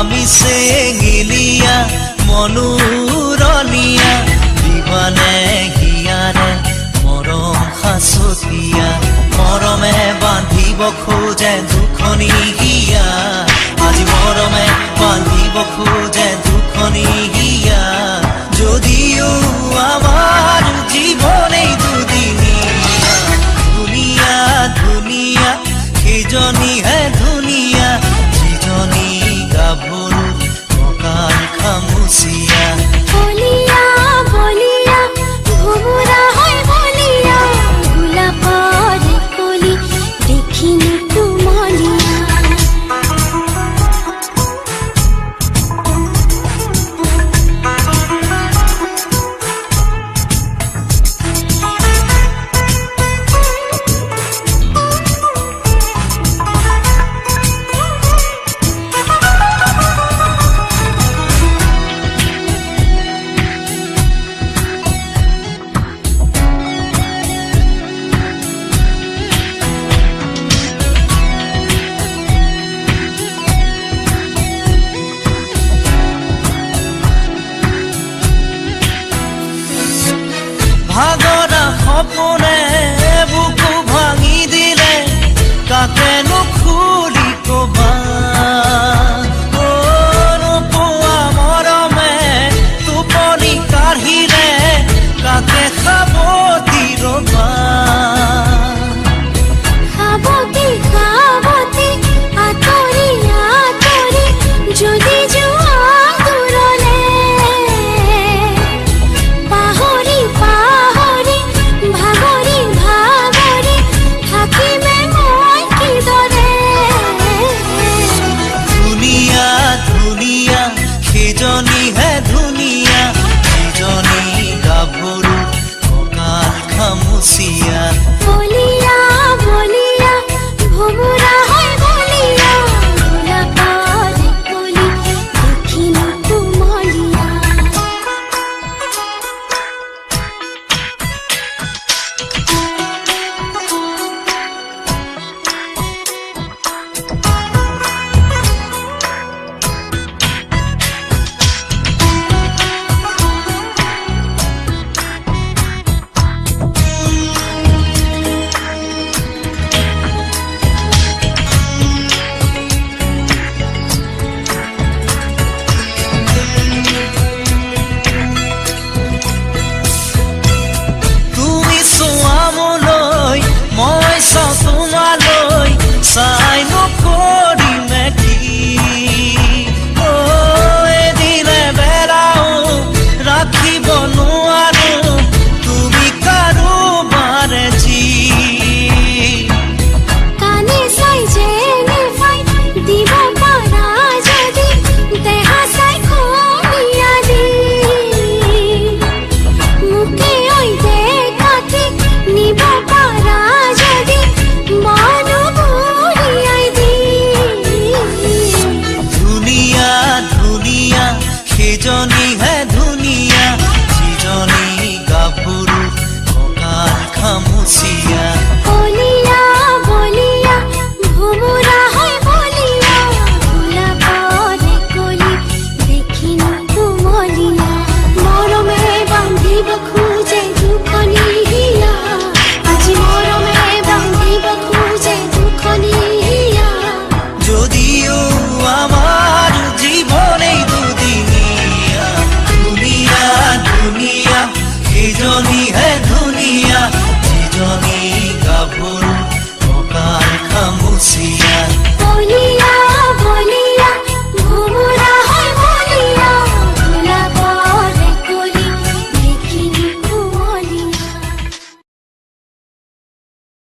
আমি চেঙিলিয়া মনোৰণীয়া দিবানে হিয়াৰে মৰম সাঁচতীয়া মৰমে বান্ধিব খোজে দুখনি হিয়া আজি মৰমে বান্ধিব খোজে দুখনি হিয়া যদিও আমাৰ জীবনে দুদিনীয়া ধুনীয়া ধুনীয়া সেইজনী হে ধুনীয়া যিজনী গাভৰু কঁকাল খামুচিয়া বলিয়া বলিয়া ভোমোৰা হয় বলিয়া গোলাপৰ কলি দেখিনো কুমলীয়া ভাগৰা সপোনে বুকু ভাঙি দিলে কাকেনো খুলি কবা নোপোৱা মৰমে টোপনি কাঢ়িলে কাকে সাৱতি ৰবা সাৱতি সাৱতি আঁতৰি আঁতৰি যদি যোৱা দূৰলে পাহৰি পাহৰি ভাগৰি ভাগৰি থাকিমে মই কিদৰে ধুনীয়া ধুনীয়া সেইজনী হে ধুনীয়া যিজনী গাভৰু কঁকাল খামুচিয়া বলিয়া বলিয়া ভোমোৰা হয় বলিয়া গোলাপৰ কলি দেখিনো কুমলীয়া তুমি চোৱা মোলৈ মই চাওঁ তোমালৈ